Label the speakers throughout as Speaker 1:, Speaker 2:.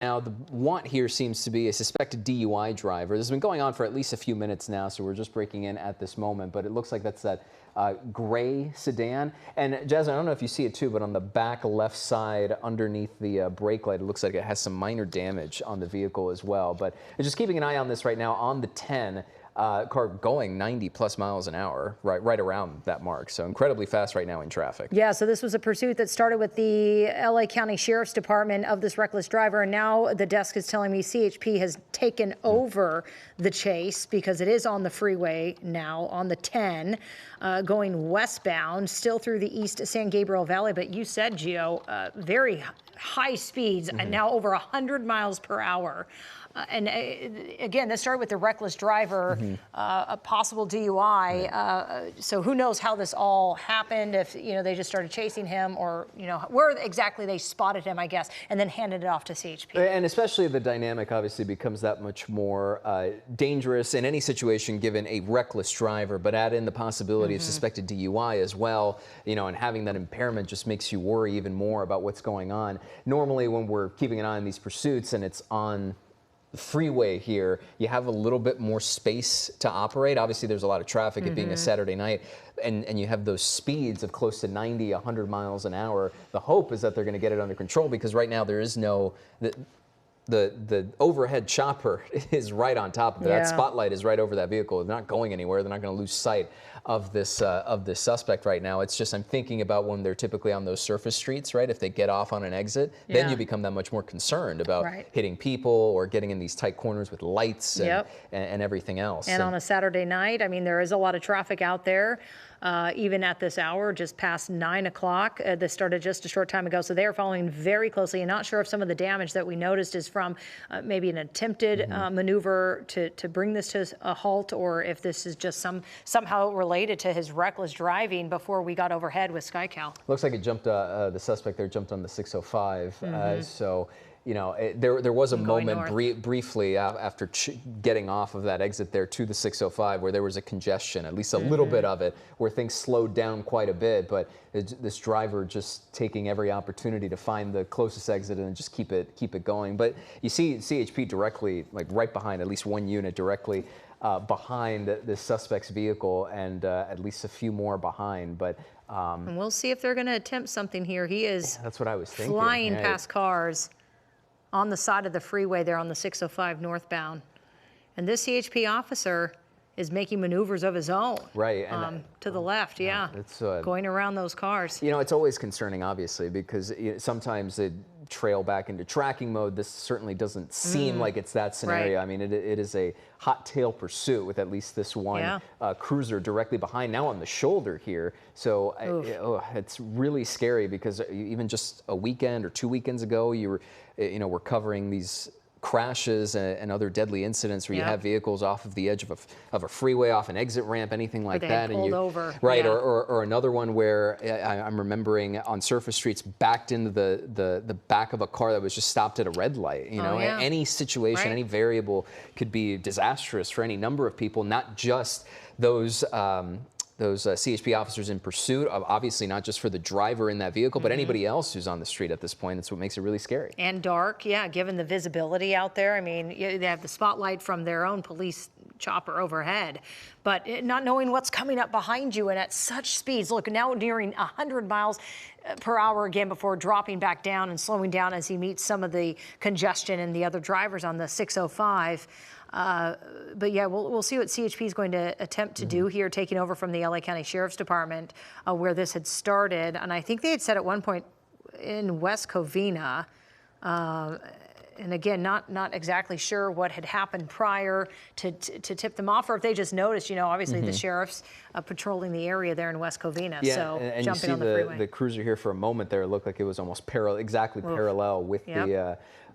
Speaker 1: Now, the want here seems to be a suspected DUI driver. This has been going on for at least a few minutes now, so we're just breaking in at this moment. But it looks like that's that gray sedan. And Jasmine, I don't know if you see it too, but on the back left side underneath the brake light, it looks like it has some minor damage on the vehicle as well. But just keeping an eye on this right now on the 10. Car going 90+ miles an hour, right around that mark. So incredibly fast right now in traffic.
Speaker 2: Yeah, so this was a pursuit that started with the LA County Sheriff's Department of this reckless driver. And now the desk is telling me CHP has taken over the chase because it is on the freeway now on the 10 going westbound, still through the East San Gabriel Valley. But you said, Gio, very high speeds, and now over 100 miles per hour. And again, this started with the reckless driver, a possible DUI. So who knows how this all happened, if, they just started chasing him or, where exactly they spotted him, I guess, and then handed it off to CHP.
Speaker 1: And especially the dynamic obviously becomes that much more dangerous in any situation given a reckless driver, but add in the possibility of suspected DUI as well, and having that impairment just makes you worry even more about what's going on. Normally when we're keeping an eye on these pursuits and it's on the freeway here, you have a little bit more space to operate. Obviously, there's a lot of traffic, it being a Saturday night, and you have those speeds of close to 90, 100 miles an hour. The hope is that they're going to get it under control because right now there is no... The overhead chopper is right on top of it. That spotlight is right over that vehicle. They're not going anywhere. They're not going to lose sight of this suspect right now. It's just I'm thinking about when they're typically on those surface streets, right? If they get off on an exit, then you become that much more concerned about hitting people or getting in these tight corners with lights and everything else.
Speaker 2: And on a Saturday night, I mean, there is a lot of traffic out there. Even at this hour, just past 9 o'clock. This started just a short time ago, so they are following very closely. And not sure if some of the damage that we noticed is from maybe an attempted maneuver to bring this to a halt, or if this is just somehow related to his reckless driving before we got overhead with SkyCal.
Speaker 1: Looks like it jumped. The suspect there jumped on the 605. So. There was a moment briefly after getting off of that exit there to the 605 where there was a congestion, at least a little bit of it, where things slowed down quite a bit. But this driver just taking every opportunity to find the closest exit and just keep it going. But you see CHP directly, like right behind, at least one unit directly behind the suspect's vehicle, and at least a few more behind. But
Speaker 2: and we'll see if they're going to attempt something here. He is
Speaker 1: that's what I was thinking.
Speaker 2: Flying past cars on the side of the freeway there on the 605 northbound. And this CHP officer is making maneuvers of his own.
Speaker 1: Right. And,
Speaker 2: to the left, it's going around those cars.
Speaker 1: It's always concerning, obviously, because sometimes they trail back into tracking mode. This certainly doesn't seem like it's that scenario.
Speaker 2: Right.
Speaker 1: I mean, it is a hot tail pursuit with at least this one cruiser directly behind, now on the shoulder here. So it's really scary because even just a weekend or 2 weekends ago, you were, we're covering these crashes and other deadly incidents where you have vehicles off of the edge of a freeway, off an exit ramp, anything like that,
Speaker 2: and pulled over.
Speaker 1: Right, or another one where I'm remembering on surface streets backed into the back of a car that was just stopped at a red light. Any situation, any variable could be disastrous for any number of people, not just those CHP officers in pursuit, obviously not just for the driver in that vehicle, but anybody else who's on the street at this point. That's what makes it really scary.
Speaker 2: And dark, given the visibility out there. I mean, they have the spotlight from their own police chopper overhead, but not knowing what's coming up behind you and at such speeds. Look, now nearing 100 miles per hour again before dropping back down and slowing down as he meets some of the congestion and the other drivers on the 605. But we'll see what CHP is going to attempt to do here, taking over from the LA County Sheriff's Department, where this had started. And I think they had said at one point in West Covina, and again, not exactly sure what had happened prior to tip them off, or if they just noticed, obviously the sheriff's patrolling the area there in West Covina.
Speaker 1: Yeah,
Speaker 2: so
Speaker 1: and
Speaker 2: jumping
Speaker 1: you see
Speaker 2: on the freeway.
Speaker 1: The cruiser here for a moment there, it looked like it was almost parallel with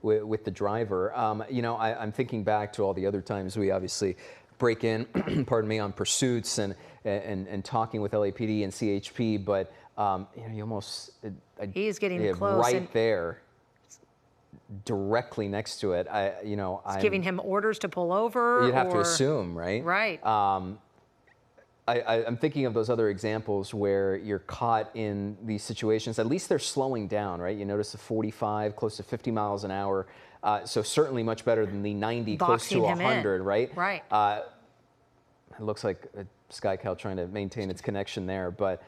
Speaker 1: with the driver. I'm thinking back to all the other times we obviously break in, pardon me, on pursuits and talking with LAPD and CHP, but you almost
Speaker 2: he's getting close
Speaker 1: right there, directly next to it. I'm
Speaker 2: giving him orders to pull over.
Speaker 1: You'd have to assume, right?
Speaker 2: Right.
Speaker 1: I'm thinking of those other examples where you're caught in these situations. At least they're slowing down, right? You notice the 45, close to 50 miles an hour. So certainly much better than the 90, close to 100, right?
Speaker 2: Right.
Speaker 1: It looks like a SkyCal trying to maintain its connection there, but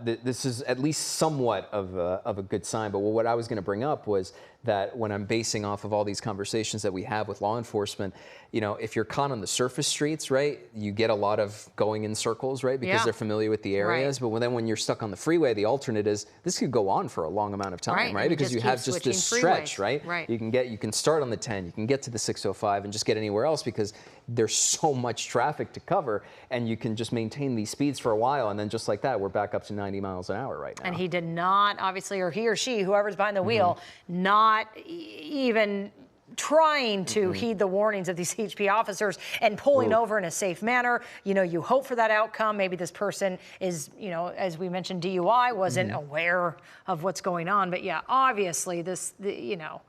Speaker 1: this is at least somewhat of a good sign. But what I was going to bring up was that when I'm basing off of all these conversations that we have with law enforcement, you know, if you're caught on the surface streets, right, you get a lot of going in circles, right, because they're familiar with the areas. But then when you're stuck on the freeway, the alternate is this could go on for a long amount of time, right? Because you have just this stretch, right? You can start on the 10, you can get to the 605 and just get anywhere else because there's so much traffic to cover, and you can just maintain these speeds for a while, and then just like that, we're back up to 90 miles an hour right now.
Speaker 2: And he did not, obviously, or he or she, whoever's behind the wheel, not even trying to heed the warnings of these HP officers and pulling over in a safe manner. You know, you hope for that outcome. Maybe this person is, you know, as we mentioned, DUI, wasn't aware of what's going on. But yeah, obviously you know,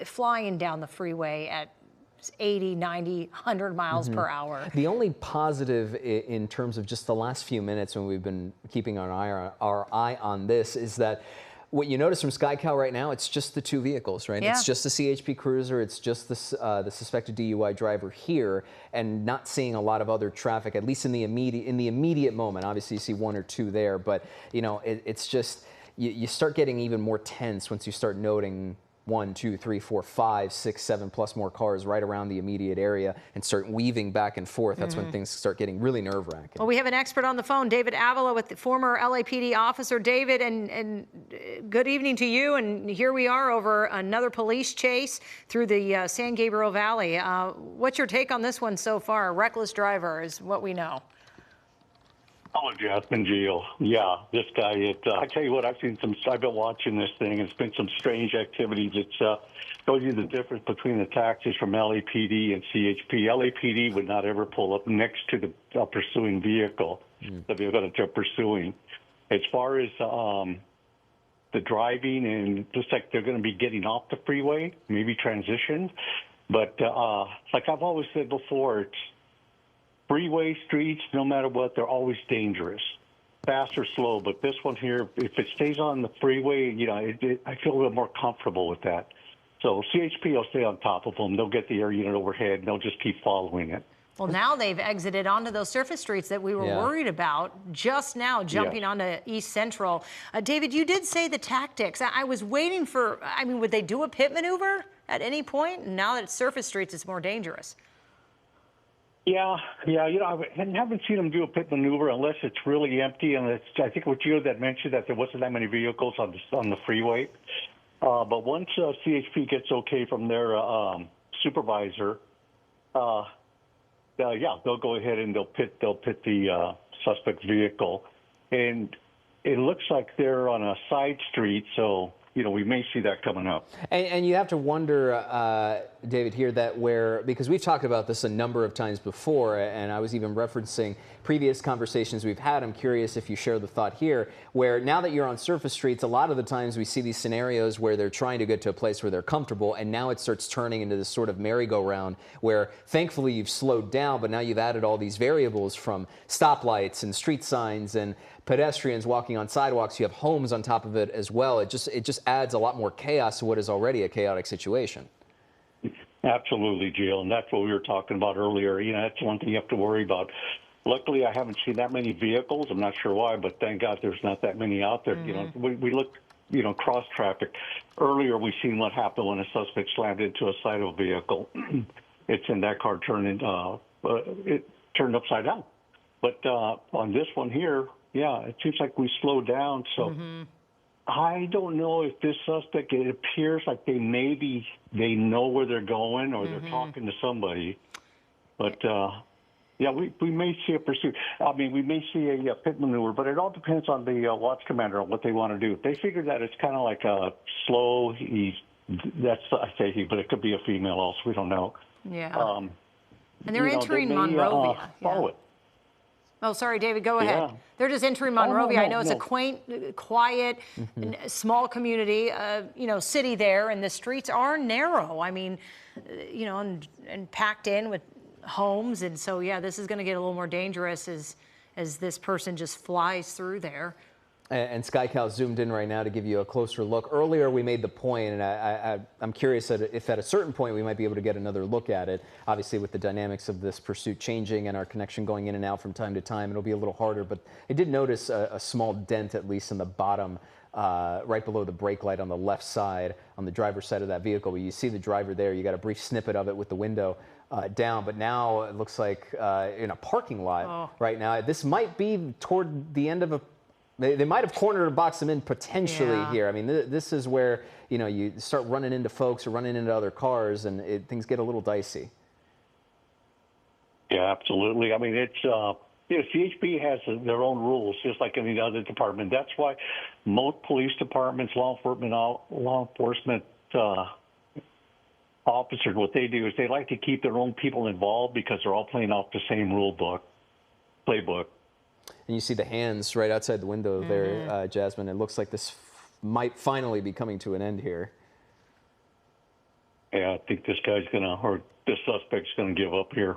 Speaker 2: flying down the freeway at 80, 90, 100 miles per hour.
Speaker 1: The only positive in terms of just the last few minutes when we've been keeping our eye on this is that what you notice from SkyCal right now, it's just the two vehicles, right? It's just the CHP Cruiser, it's just the suspected DUI driver here, and not seeing a lot of other traffic, at least in the immediate moment. Obviously, you see one or two there, but you know, it's just you start getting even more tense once you start noting 1, 2, 3, 4, 5, 6, 7 plus more cars right around the immediate area and start weaving back and forth. That's when things start getting really nerve-wracking.
Speaker 2: Well, we have an expert on the phone, David Avila, with the former LAPD officer. David, and good evening to you. And here we are over another police chase through the San Gabriel Valley. What's your take on this one so far? A reckless driver is what we know.
Speaker 3: Oh, Jasmine Geo. Yeah, this guy, I tell you what, I've been watching this thing, and it's been some strange activities. It shows you the difference between the taxis from LAPD and CHP. LAPD would not ever pull up next to the pursuing vehicle, the vehicle that they're pursuing. As far as the driving, and it looks like they're going to be getting off the freeway, maybe transitioned. But like I've always said before, it's freeway streets, no matter what, they're always dangerous, fast or slow. But this one here, if it stays on the freeway, you know, I feel a little more comfortable with that. So CHP will stay on top of them. They'll get the air unit overhead, and they'll just keep following it.
Speaker 2: Well, now they've exited onto those surface streets that we were worried about just now, jumping onto East Central. David, you did say the tactics. I was waiting for, I mean, would they do a pit maneuver at any point? Now that it's surface streets, it's more dangerous.
Speaker 3: Yeah, you know, I haven't seen them do a pit maneuver unless it's really empty, and I think what you had mentioned that there wasn't that many vehicles on the freeway. But once CHP gets okay from their supervisor, they'll go ahead and they'll pit the suspect vehicle, and it looks like they're on a side street, so you know, we may see that coming up.
Speaker 1: And you have to wonder, David, here because we've talked about this a number of times before, and I was even referencing previous conversations we've had. I'm curious if you share the thought here, where now that you're on surface streets, a lot of the times we see these scenarios where they're trying to get to a place where they're comfortable, and now it starts turning into this sort of merry-go-round where thankfully you've slowed down, but now you've added all these variables from stoplights and street signs and pedestrians walking on sidewalks. You have homes on top of it as well. It just adds a lot more chaos to what is already a chaotic situation.
Speaker 3: Absolutely, Jill, and that's what we were talking about earlier. You know, that's one thing you have to worry about. Luckily, I haven't seen that many vehicles. I'm not sure why, but thank God there's not that many out there. You know, we look, you know, cross traffic. Earlier, we seen what happened when a suspect slammed into a side of a vehicle. It's in that car it turned upside down. But on this one here, yeah, it seems like we slowed down. So I don't know if this suspect, it appears like they know where they're going or they're talking to somebody. But, yeah, we may see a pursuit. I mean, we may see a pit maneuver, but it all depends on the watch commander on what they want to do. If they figure that it's kind of like a slow, I say he, but it could be a female also. We don't know.
Speaker 2: Yeah. And they're entering Monrovia.
Speaker 3: Follow it.
Speaker 2: Oh, sorry, David, go ahead. They're just entering Monrovia. I know it's a quaint, quiet, small community, you know, city there, and the streets are narrow. I mean, you know, and packed in with homes. And so, yeah, this is going to get a little more dangerous as as this person just flies through there.
Speaker 1: And SkyCal zoomed in right now to give you a closer look. Earlier, we made the point, and I'm curious if at a certain point we might be able to get another look at it. Obviously, with the dynamics of this pursuit changing and our connection going in and out from time to time, it'll be a little harder. But I did notice a small dent, at least in the bottom, right below the brake light on the left side, on the driver's side of that vehicle. But you see the driver there. You got a brief snippet of it with the window down. But now it looks like in a parking lot right now. This might be toward the end of a. They might have cornered or boxed them in potentially here. I mean, this is where, you know, you start running into folks or running into other cars, and things get a little dicey. Yeah,
Speaker 3: absolutely. I mean, it's CHP has their own rules, just like any other department. That's why most police departments, law enforcement officers, what they do is they like to keep their own people involved because they're all playing off the same playbook.
Speaker 1: And you see the hands right outside the window there, Jasmine. It looks like this might finally be coming to an end here.
Speaker 3: Yeah, I think this suspect's going to give up here.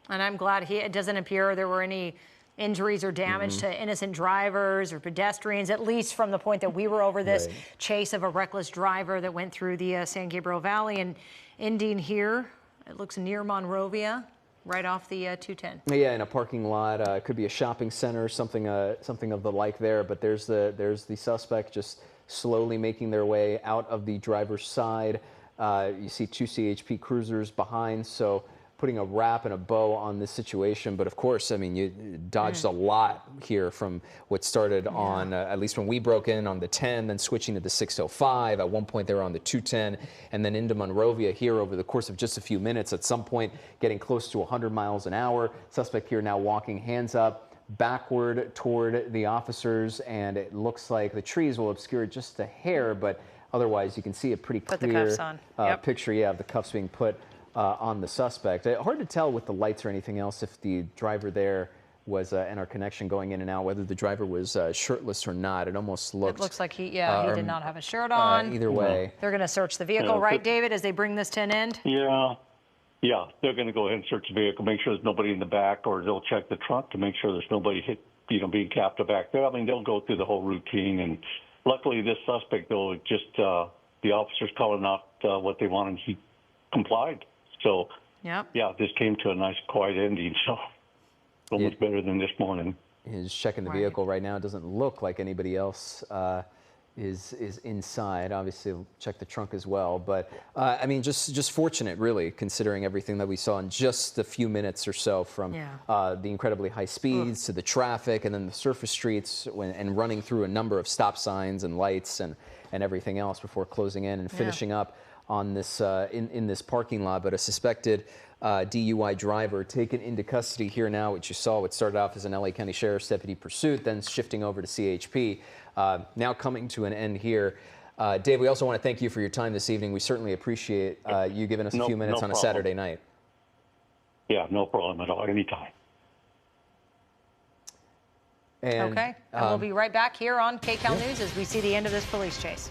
Speaker 2: And I'm glad it doesn't appear there were any injuries or damage to innocent drivers or pedestrians, at least from the point that we were over this chase of a reckless driver that went through the San Gabriel Valley and ending here. It looks near Monrovia. Right off the 210.
Speaker 1: Yeah, in a parking lot. It could be a shopping center, something of the like there. But there's the suspect just slowly making their way out of the driver's side. You see two CHP cruisers behind, so putting a wrap and a bow on this situation. But of course, I mean, you dodged a lot here from what started on, at least when we broke in, on the 10, then switching to the 605. At one point, they were on the 210, and then into Monrovia here over the course of just a few minutes. At some point, getting close to 100 miles an hour. Suspect here now walking hands up, backward toward the officers, and it looks like the trees will obscure it just a hair, but otherwise you can see a pretty clear picture, of the cuffs being put on the suspect. Hard to tell with the lights or anything else if the driver there was, and our connection going in and out, whether the driver was shirtless or not. It almost looked.
Speaker 2: It looks like he did not have a shirt on.
Speaker 1: Either way.
Speaker 2: They're going to search the vehicle, right, David, as they bring this to an end?
Speaker 3: Yeah, they're going to go ahead and search the vehicle, make sure there's nobody in the back, or they'll check the trunk to make sure there's nobody being captive back there. I mean, they'll go through the whole routine, and luckily this suspect, though, just the officers calling out what they wanted, he complied. So, this came to a nice, quiet ending. So, so much better than this morning.
Speaker 1: He's checking the vehicle right now. It doesn't look like anybody else is inside. Obviously, check the trunk as well. But I mean, just fortunate, really, considering everything that we saw in just a few minutes or so, from the incredibly high speeds to the traffic, and then the surface streets, and running through a number of stop signs and lights and everything else before closing in and finishing up on this in this parking lot. But a suspected DUI driver taken into custody here now, which you saw, what started off as an LA County Sheriff's Deputy pursuit, then shifting over to CHP, now coming to an end here. Dave, we also want to thank you for your time this evening. We certainly appreciate you giving us a few minutes on a Saturday night.
Speaker 3: Yeah, no problem at all. Anytime.
Speaker 1: And,
Speaker 2: and we'll be right back here on KCAL News as we see the end of this police chase.